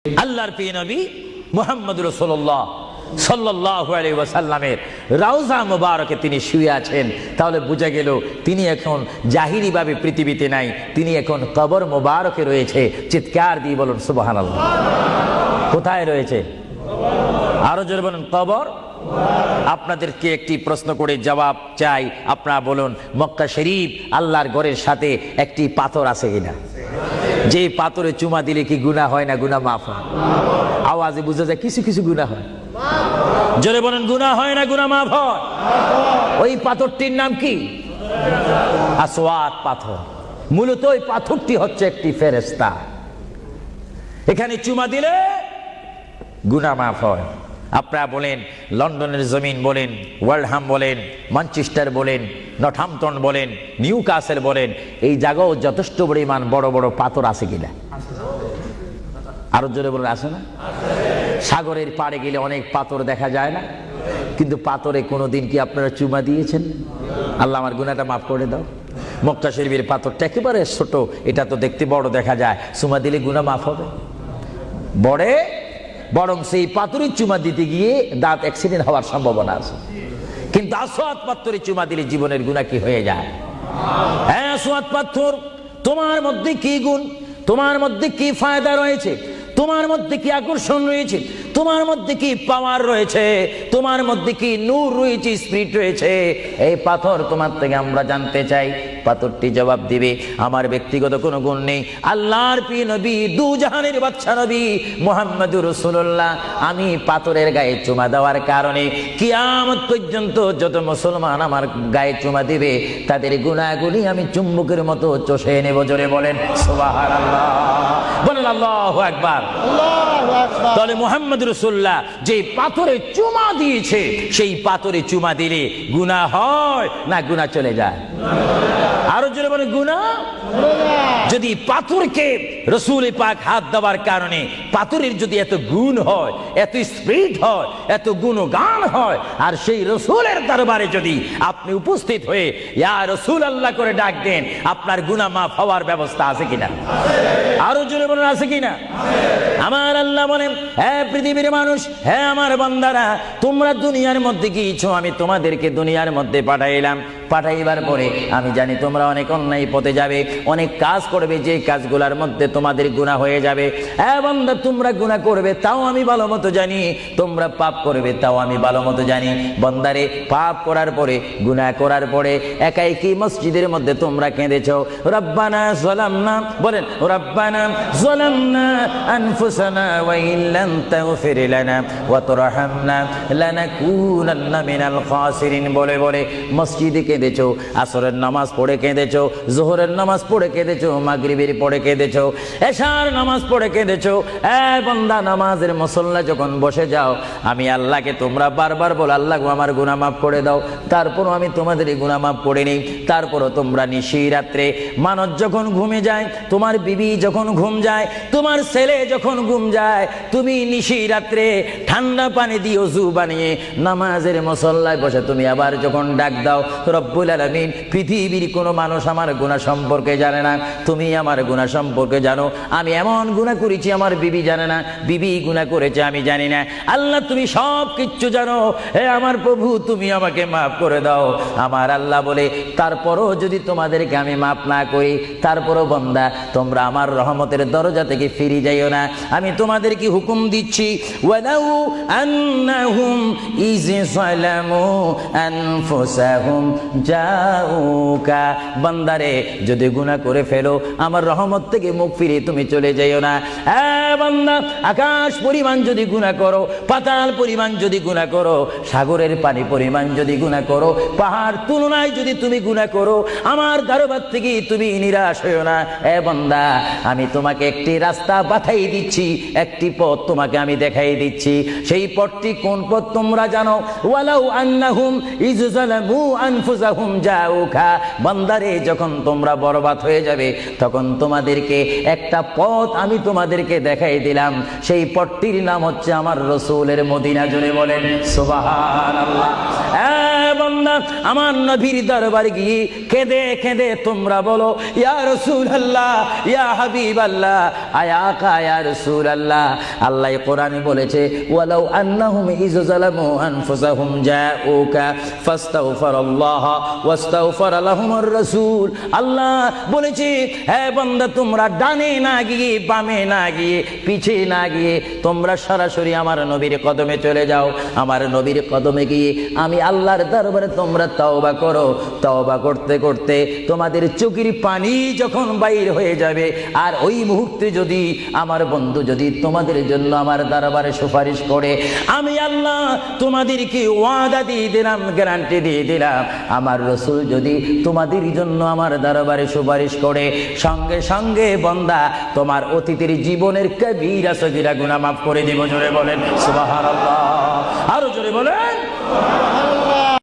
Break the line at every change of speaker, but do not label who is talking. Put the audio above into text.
আল্লাহর প্রিয় নবী মুহাম্মদ রাসূলুল্লাহ সাল্লাল্লাহু আলাইহি ওয়াসাল্লামের রওজা মুবারকে তিনি শুয়ে আছেন। তাহলে বোঝা গেল তিনি এখন জাহিরি ভাবে পৃথিবীতে নাই, তিনি এখন কবর মুবারকে রয়েছে। চিৎকার দিয়ে বলুন সুবহানাল্লাহ। কোথায় রয়েছে? আরো জোরে বলুন কবর। আপনাদেরকে একটি প্রশ্ন করে জবাব চাই, আপনারা বলুন মক্কা শরীফ আল্লাহর ঘরের সাথে একটি পাথর আছে কিনা? যে পাথরে চুমা দিলে কি গুনাহ হয় না গুনাহ মাফ হয়? আওয়াজে বোঝা যায় কিছু কিছু গুনাহ হয়। জোরে বলেন গুনাহ হয় না গুনাহ মাফ হয়? ওই পাথরটির নাম কি? আসওয়াদ পাথর। মূলত ওই পাথরটি হচ্ছে একটি ফেরেশতা। এখানে চুমা দিলে গুনাহ মাফ হয়। আপনারা বলেন লন্ডনের জমিন বলেন, ওয়ালহাম বলেন, ম্যানচেস্টার বলেন, নর্থহ্যাম্পটন বলেন, নিউ কাসেল বলেন, এই জায়গাও যথেষ্ট পরিমাণ বড় বড় পাথর আছে কিনা? আরো জোরে বলেন আছে না? সাগরের পাড়ে গেলে অনেক পাথর দেখা যায় না? কিন্তু পাথরে কোনোদিন কি আপনারা চুমা দিয়েছেন? আল্লাহ আমার গুনাহটা মাফ করে দাও। মক্কা শরীফের পাথরটা একেবারে ছোট, এটা তো দেখতে বড় দেখা যায়, চুমা দিলে গুনাহ মাফ হবে? বরং সেই পাথরের চুমা দিতে গিয়ে দাঁত অ্যাক্সিডেন্ট হওয়ার সম্ভাবনা আছে। কিন্তু আসওয়াদ পাথরে চুমা দিলে জীবনের গুনাহ কি হয়ে যায়? হ্যাঁ, আসওয়াদ পাথর, তোমার মধ্যে কি গুণ, তোমার মধ্যে কি ফায়দা রয়েছে, তোমার মধ্যে কি আকর্ষণ রয়েছে, তোমার মধ্যে কি পাওয়ার রয়েছে, তোমার মধ্যে কি নূর রয়েছে, স্পিরিট রয়েছে, এই পাথর তোমার থেকে আমরা জানতে চাই। পাথরটি জবাব দিবে আমার ব্যক্তিগত কোনো গুণ নেই, আল্লাহর প্রিয় নবী দু জাহানের বাদশা নবী মুহাম্মদুর রাসূলুল্লাহ, আমি পাথরের গায়ে চুমা দেওয়ার কারণে কিয়ামত পর্যন্ত যত মুসলমান আমার গায়ে চুমা দিবে তাদের গুনাহগুলি আমি চুম্বকের মতো চষে নেব। জোরে বলেন সুবহানাল্লাহ, বলেন আল্লাহু আকবার। তাহলে মুহাম্মদ রাসূলুল্লাহ যে পাথরে চুমা দিয়েছে, সেই পাথরে চুমা দিলে গুনাহ হয় না গুনাহ চলে যায়? আরো জোরে বলেন গুনাহ। যদি পাথরকে রাসূল পাক হাত দেওয়ার কারণে পাথরের যদি এত গুণ হয়, এত স্পিরিট হয়, এত গুণগান হয়, আর সেই রাসূলের দরবারে যদি আপনি উপস্থিত হয়ে ইয়া রাসূলুল্লাহ করে ডাক দেন, আপনার গুনাহ মাফ হওয়ার ব্যবস্থা আছে কিনা? আরো জোরে বলেন আছে কিনা? আমার আল্লাহ বলেন, হ্যাঁ পৃথিবীর মানুষ, হ্যাঁ আমার বান্দারা, তোমরা দুনিয়ার মধ্যে গিয়েছো, আমি তোমাদেরকে দুনিয়ার মধ্যে পাঠাইলাম। পাঠাইবার পরে আমি জানি তোমরা অনেক অন্যায় পথে যাবে, অনেক কাজ করবে, যে কাজগুলোর মধ্যে তোমাদের গুনাহ হয়ে যাবে। হ্যাঁ বান্দা, তোমরা গুনাহ করবে তাও আমি ভালো মতো জানি, তোমরা পাপ করবে তাও আমি ভালো মতো জানি। বান্দারে, পাপ করার পরে, গুনাহ করার পরে একাই কি মসজিদের মধ্যে তোমরা কেঁদেছো, রব্বানা যালামনা, বলেন রব্বানা যালামনা আনফুসানা ওয়া ইল্লাম তাগফির লানা ওয়া তারহামনা লানাকুনান্না মিনাল খাসিরিন বলে বলে মসজিদে কেঁদেছো, আসরের নামাজ পড়ে কেঁদেছো, যোহরের নামাজ পড়ে কেঁদেছো, মাগরিবের পড়ে কেঁদেছো, এশার নামাজ পড়ে কেঁদেছো। বান্দা, নামাজের মুসল্লা যখন বসে যাও, আমি আল্লাহকে তোমরা বারবার বলো, আল্লাহ গো আমার গুনাহ মাফ করে দাও। তারপরও আমি তোমাদের গুনাহ মাফ করে নেই। তারপরও তোমরা নিশি রাত্রে, মানুষ যখন ঘুমে যায়, তোমার বিবি যখন ঘুম যায়, তোমার ছেলে যখন ঘুম যায়, তুমি নিশি রাত্রে ঠান্ডা পানি দিয়ে ওযু বানিয়ে নামাজের মুসল্লায় বসে তুমি আবার যখন ডাক দাও, রব্বুল আলামিন, পৃথিবীর কোনো মানুষ আমার গুনাহ সম্পর্কে জানে না, তুমি আমার গুনাহ সম্পর্কে জানো। আমি এমন গুনাহ করেছি আমার বিবি জানে না, বিবি গুনাহ করেছে আমি জানি না। আল্লাহ তুমি সব কিচ্ছু জানো, হে আমার প্রভু তুমি আমাকে মাফ করে দাও। আমার আল্লাহ বলে, তারপরও যদি তোমাদেরকে আমি মাফ না করি, তারপরও বান্দা তোমরা আমার রহমতের দরজা থেকে ফিরে যাইও না। আমি তোমাদেরকে হুকুম দিচ্ছি, ওয়ালাউ আন্নাহুম ইয যালামু আনফুসাহুম জাউকা, বান্দারে যদি গুনাহ করে ফেলো, আমার রহমত থেকে মুখ ফিরে তুমি চলে যাইও না। বান্দা, আকাশ পরিমাণ যদি গুনাহ করো, পাতাল পরিমাণ যদি গুনাহ করো, সাগরের পানি পরিমাণ যদি গুনাহ করো, পাহাড় তুলনায় যদি তুমি গুনাহ করো, আমার দরবার থেকে তুমি নিরাশ হইও না। বান্দা, আমি তোমাকে একটি রাস্তা বাতাই দিচ্ছি, একটি পথ তোমাকে আমি দেখাই দিচ্ছি। সেই পথটি কোন পথ তোমরা জানো? ওয়ালাউ আন্নাহুম ইয যালামু আনফুসাহুম জাউকা, বান্দারে যখন তোমরা বরবাদ হয়ে যাবে, তখন তোমাদেরকে একটা পথ আমি তোমাদেরকে দেখাই দিলাম। সেই পথটির নাম হচ্ছে আমার রাসূলের মদিনা। জোরে বলেন সুবহানাল্লাহ। বান্দা আমার নবীর দরবারে গিয়ে কেঁদে কেঁদে তোমরা বলো, ইয়া রাসূলুল্লাহ, ইয়া হাবিবাল্লাহ, আয়াকা ইয়া রাসূলুল্লাহ। আল্লাহ কোরআনে বলেছে, ওয়ালাউ আন্নাহুম ইয যালামু আনফুসাহুম জাউকা ফাস্তাগফিরুল্লাহ ওয়াস্তাগফারা লাহুমুর রাসূল। আল্লাহ বলেছে, হে বান্দা, তোমরা ডানে না গিয়ে, বামে না গিয়ে, পিছে না গিয়ে তোমরা সরাসরি আমার নবীর কদমে চলে যাও। আমার নবীর কদমে গিয়ে আমি আল্লাহর দরবারে তোমরা তওবা করো। তওবা করতে করতে তোমাদের চোখের পানি যখন বাইর হয়ে যাবে, আর ওই মুহূর্তে যদি আমার বন্ধু যদি তোমাদের জন্য আমার দরবারে সুপারিশ করে, আমি আল্লাহ তোমাদেরকে ওয়াদা দিয়ে দিলাম, গ্যারান্টি দিয়ে দিলাম, আমার রাসূল যদি তোমাদের জন্য আমার দরবারে সুপারিশ করে, সঙ্গে সঙ্গে বান্দা তোমার অতীতের জীবনের কবিরা সগীরা গুনাহ মাফ করে দিব। জোরে বলেন সুবহানাল্লাহ, আরো জোরে বলেন।